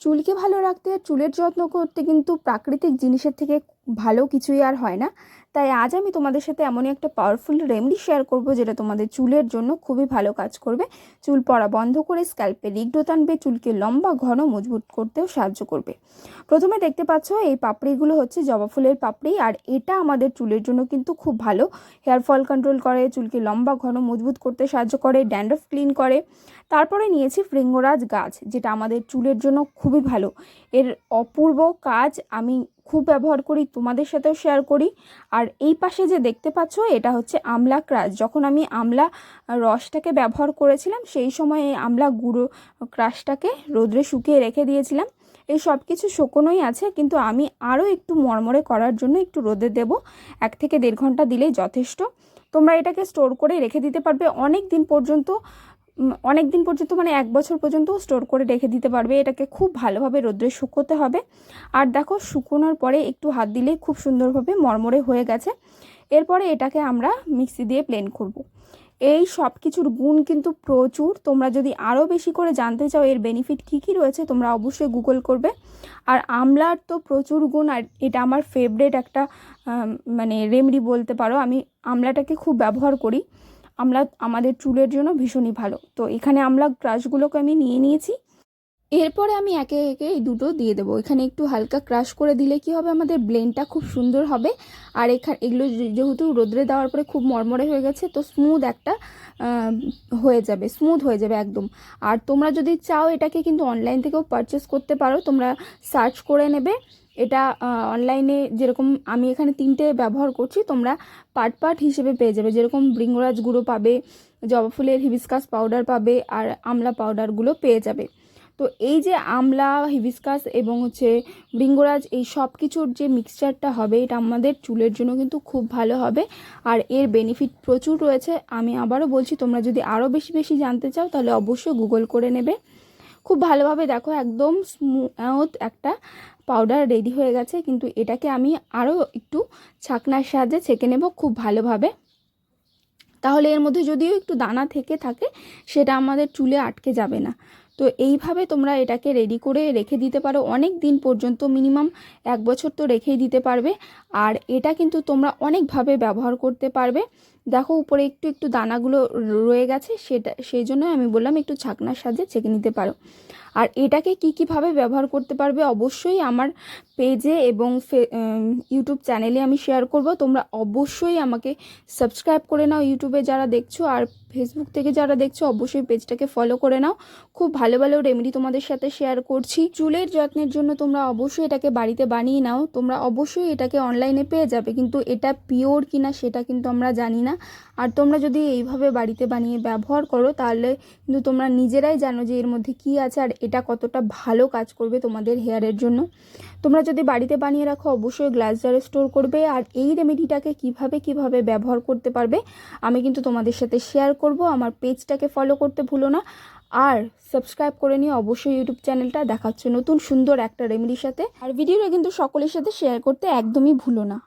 চুলকে ভালো রাখতে আর চুলের যত্ন করতে কিন্তু প্রাকৃতিক জিনিসের থেকে ভালো কিছুই আর হয় না। তাই আজ আমি তোমাদের সাথে এমনই একটা পাওয়ারফুল রেমেডি শেয়ার করব, যেটা তোমাদের চুলের জন্য খুবই ভালো কাজ করবে। চুল পড়া বন্ধ করে স্ক্যাল্পে রিগ্রোথ আনবে, চুলকে লম্বা ঘন মজবুত করতেও সাহায্য করবে। প্রথমে দেখতে পাচ্ছ এই পাপড়িগুলো হচ্ছে জবা ফুলের পাপড়ি, আর এটা আমাদের চুলের জন্য কিন্তু খুব ভালো। হেয়ার ফল কন্ট্রোল করে, চুলকে লম্বা ঘন মজবুত করতে সাহায্য করে, ড্যান্ড্রফ ক্লিন করে। তারপরে নিয়েছি ভৃঙ্গরাজ গাছ, যেটা আমাদের চুলের জন্য খুবই ভালো। এর অপূর্ব কাজ আমি খুব ব্যবহার করি, তোমাদের সাথেও শেয়ার করি। আর এই পাশে যে দেখতে পাচ্ছ এটা হচ্ছে আমলা ক্রাশ। যখন আমি আমলা রসটাকে ব্যবহার করেছিলাম সেই সময় এই আমলা গুঁড়ো ক্রাশটাকে রোদ্রে শুকিয়ে রেখে দিয়েছিলাম। এই সব কিছু শুকনোই আছে, কিন্তু আমি আরও একটু মরমরে করার জন্য একটু রোদে দেব। 1 থেকে 1.5 ঘন্টা দিলেই যথেষ্ট। তোমরা এটাকে স্টোর করে রেখে দিতে পারবে অনেক দিন পর্যন্ত, মানে 1 বছর পর্যন্ত স্টোর করে রেখে দিতে পারবে। এটাকে খুব ভালোভাবে রোদ্রে শুকোতে হবে। আর দেখো শুকোনোর পরে একটু হাত দিলেই খুব সুন্দরভাবে মরমরে হয়ে গেছে। এরপরে এটাকে আমরা মিক্সি দিয়ে ব্লেন্ড করব। এই সব কিছুর গুণ কিন্তু প্রচুর। তোমরা যদি আরও বেশি করে জানতে চাও এর বেনিফিট কী কী রয়েছে, তোমরা অবশ্যই গুগল করবে। আর আমলার তো প্রচুর গুণ, আর এটা আমার ফেভারিট একটা মানে রেমেডি বলতে পারো। আমি আমলাটাকে খুব ব্যবহার করি। আমলা আমাদের চুলের জন্য ভীষণই ভালো। তো এখানে আমলা ক্রাশগুলোকে আমি নিয়ে নিয়েছি। এরপরে আমি একে একে এই দুটো দিয়ে দেবো। এখানে একটু হালকা ক্রাশ করে দিলে কি হবে, আমাদের ব্লেন্ডটা খুব সুন্দর হবে। আর এগুলো যেহেতু রোদ্রে দেওয়ার পরে খুব মরমরে হয়ে গেছে, তো স্মুথ একটা স্মুথ হয়ে যাবে একদম। আর তোমরা যদি চাও এটাকে কিন্তু অনলাইন থেকেও পারচেস করতে পারো। তোমরা সার্চ করে নেবে এটা অনলাইনে। যেরকম আমি এখানে 3টে ব্যবহার করছি, তোমরা পার্ট পার্ট হিসেবে পেয়ে যাবে। যেরকম ভৃঙ্গরাজ গুঁড়ো পাবে, জবা ফুলের হিবিস্কাস পাউডার পাবে, আর আমলা পাউডারগুলো পেয়ে যাবে। তো এই যে আমলা, হিবিস্কাস এবং হচ্ছে ভৃঙ্গরাজ, এই সব কিছুর যে মিক্সচারটা হবে, এটা আমাদের চুলের জন্য কিন্তু খুব ভালো হবে। আর এর বেনিফিট প্রচুর রয়েছে। আমি আবারও বলছি, তোমরা যদি আরও বেশি বেশি জানতে চাও তাহলে অবশ্যই গুগল করে নেবে। খুব ভালোভাবে দেখো একদম স্মুথ একটা পাউডার রেডি হয়ে গেছে। কিন্তু এটাকে আমি আরও একটু ছাকনার সাহায্যে ছেঁকে নেব খুব ভালোভাবে। তাহলে এর মধ্যে যদিও একটু দানা থেকে থাকে, সেটা আমাদের চুলে আটকে যাবে না। তো এইভাবে তোমরা এটাকে রেডি করে রেখে দিতে পারো অনেক দিন পর্যন্ত, মিনিমাম 1 বছর তো রেখেই দিতে পারবে। আর এটা কিন্তু তোমরা অনেকভাবে ব্যবহার করতে পারবে। দেখো উপরে একটু একটু দানাগুলো রয়ে গেছে, সেই জন্য আমি বললাম একটু ছাকনার সাহায্যে ছেঁকে নিতে পারো। আর এটাকে কীভাবে ব্যবহার করতে পারবে অবশ্যই আমার পেজে এবং ইউটিউব চ্যানেলে আমি শেয়ার করব। তোমরা অবশ্যই আমাকে সাবস্ক্রাইব করে নাও ইউটিউবে যারা দেখছো, আর ফেসবুক থেকে যারা দেখছো অবশ্যই পেজটাকে ফলো করে নাও। খুব ভালো ভালো রেমেডি তোমাদের সাথে শেয়ার করছি। চুলের যত্নের জন্য তোমরা অবশ্যই এটাকে বাড়িতে বানিয়ে নাও। তোমরা অবশ্যই এটাকে অনলাইনে পেয়ে যাবে, কিন্তু এটা পিওর কিনা সেটা কিন্তু আমরা জানি না। আর তোমরা যদি এইভাবে বাড়িতে বানিয়ে ব্যবহার করো তাহলে কিন্তু তোমরা নিজেরাই জানো যে এর মধ্যে কী আছে আর এটা কতটা ভালো কাজ করবে তোমাদের হেয়ারের জন্য। তোমরা যদি বাড়িতে বানিয়ে রাখো অবশ্যই গ্লাস জারে স্টোর করবে। আর এই রেমেডিটাকে কিভাবে ব্যবহার করতে পারবে আমি কিন্তু তোমাদের সাথে শেয়ার করব। আমার পেজটাকে ফলো করতে ভুলো না, আর সাবস্ক্রাইব করে নিও অবশ্যই ইউটিউব চ্যানেলটা। দেখাচ্ছে নতুন সুন্দর একটা রেমেডির সাথে। আর ভিডিওটা কিন্তু সকলের সাথে শেয়ার করতে একদমই ভুলো না।